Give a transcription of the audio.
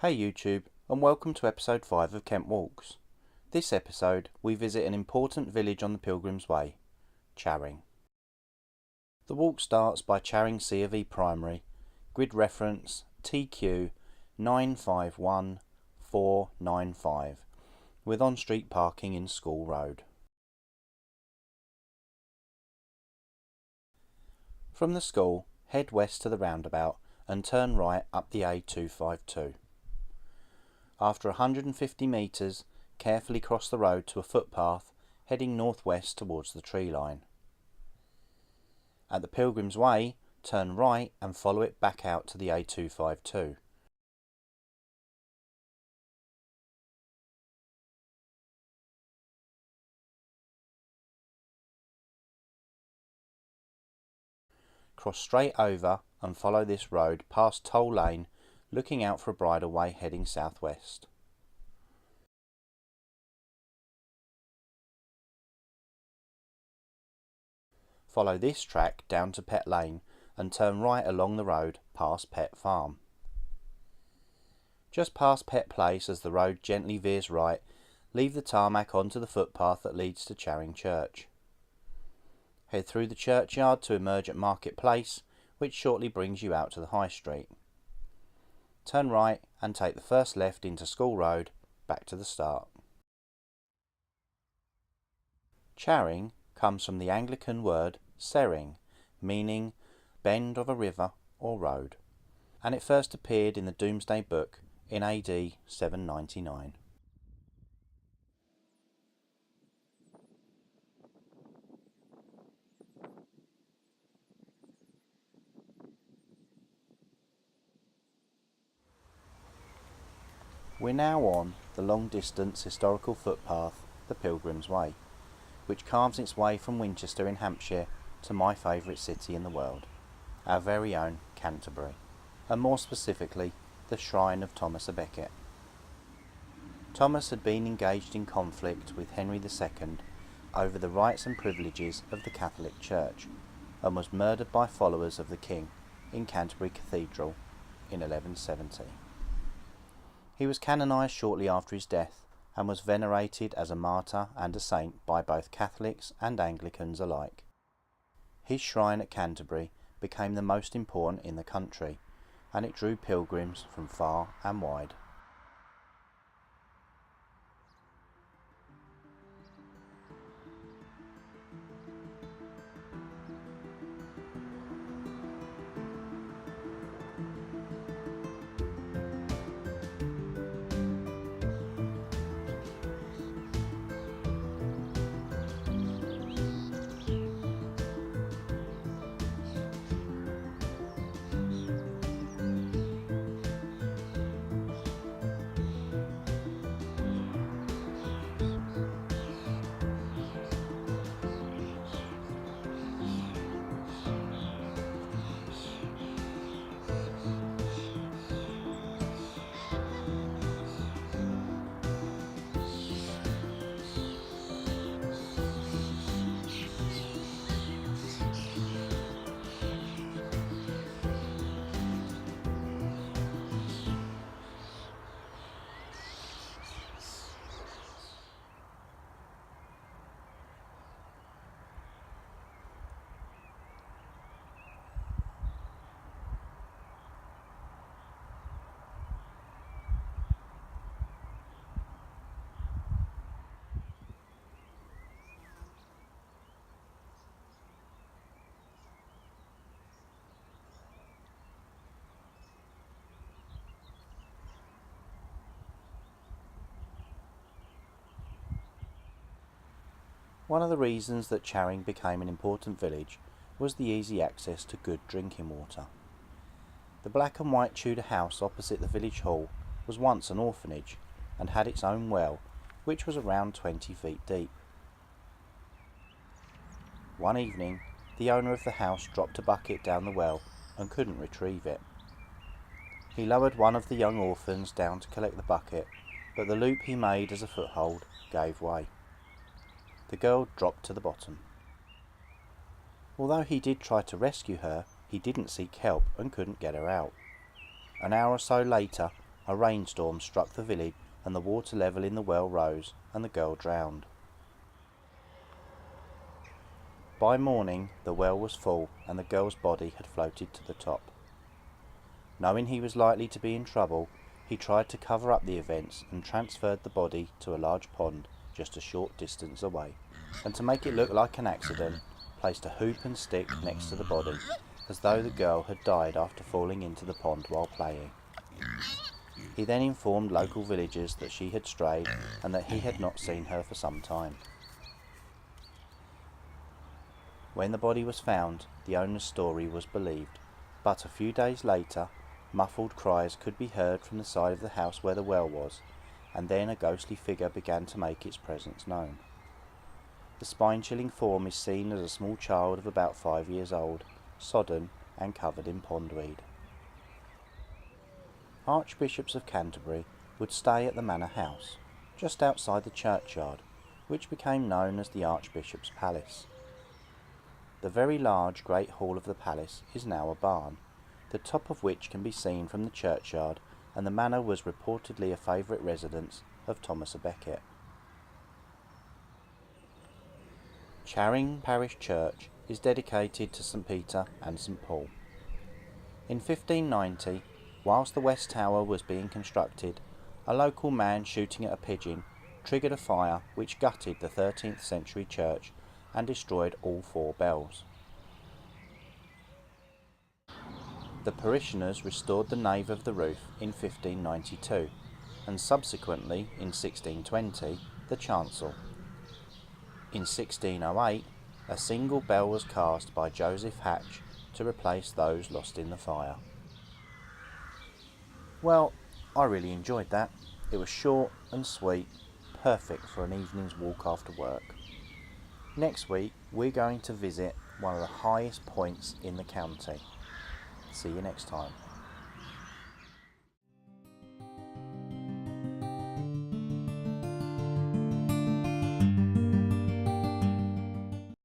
Hey YouTube, and welcome to episode 5 of Kent Walks. This episode we visit an important village on the Pilgrims Way, Charing. The walk starts by Charing C of E Primary, grid reference TQ 951495, with on-street parking in School Road. From the school, head west to the roundabout and turn right up the A252. After 150 metres, carefully cross the road to a footpath heading northwest towards the tree line. At the Pilgrims Way, turn right and follow it back out to the A252. Cross straight over and follow this road past Toll Lane, looking out for a bridleway heading southwest. Follow this track down to Pet Lane and turn right along the road past Pet Farm. Just past Pet Place, as the road gently veers right, leave the tarmac onto the footpath that leads to Charing Church. Head through the churchyard to emerge at Market Place, which shortly brings you out to the High Street. Turn right and take the first left into School Road, back to the start. Charing comes from the Anglican word Charing, meaning bend of a river or road, and it first appeared in the Domesday Book in AD 799. We're now on the long-distance historical footpath, the Pilgrims Way, which carves its way from Winchester in Hampshire to my favourite city in the world, our very own Canterbury, and more specifically, the shrine of Thomas a Becket. Thomas had been engaged in conflict with Henry II over the rights and privileges of the Catholic Church, and was murdered by followers of the King in Canterbury Cathedral in 1170. He was canonised shortly after his death and was venerated as a martyr and a saint by both Catholics and Anglicans alike. His shrine at Canterbury became the most important in the country, and it drew pilgrims from far and wide. One of the reasons that Charing became an important village was the easy access to good drinking water. The black and white Tudor house opposite the village hall was once an orphanage and had its own well, which was around 20 feet deep. One evening, the owner of the house dropped a bucket down the well and couldn't retrieve it. He lowered one of the young orphans down to collect the bucket, but the loop he made as a foothold gave way. The girl dropped to the bottom. Although he did try to rescue her, he didn't seek help and couldn't get her out. An hour or so later, a rainstorm struck the village and the water level in the well rose and the girl drowned. By morning, the well was full and the girl's body had floated to the top. Knowing he was likely to be in trouble, he tried to cover up the events and transferred the body to a large pond just a short distance away, and to make it look like an accident, placed a hoop and stick next to the body, as though the girl had died after falling into the pond while playing. He then informed local villagers that she had strayed and that he had not seen her for some time. When the body was found, the owner's story was believed, but a few days later, muffled cries could be heard from the side of the house where the well was, and then a ghostly figure began to make its presence known. The spine-chilling form is seen as a small child of about 5 years old, sodden and covered in pondweed. Archbishops of Canterbury would stay at the manor house, just outside the churchyard, which became known as the Archbishop's Palace. The very large great hall of the palace is now a barn, the top of which can be seen from the churchyard, and the manor was reportedly a favourite residence of Thomas à Becket. Charing Parish Church is dedicated to St Peter and St Paul. In 1590, whilst the West Tower was being constructed, a local man shooting at a pigeon triggered a fire which gutted the 13th century church and destroyed all 4 bells. The parishioners restored the nave of the roof in 1592, and subsequently, in 1620, the chancel. In 1608, a single bell was cast by Joseph Hatch to replace those lost in the fire. Well, I really enjoyed that. It was short and sweet, perfect for an evening's walk after work. Next week, we're going to visit one of the highest points in the county. See you next time.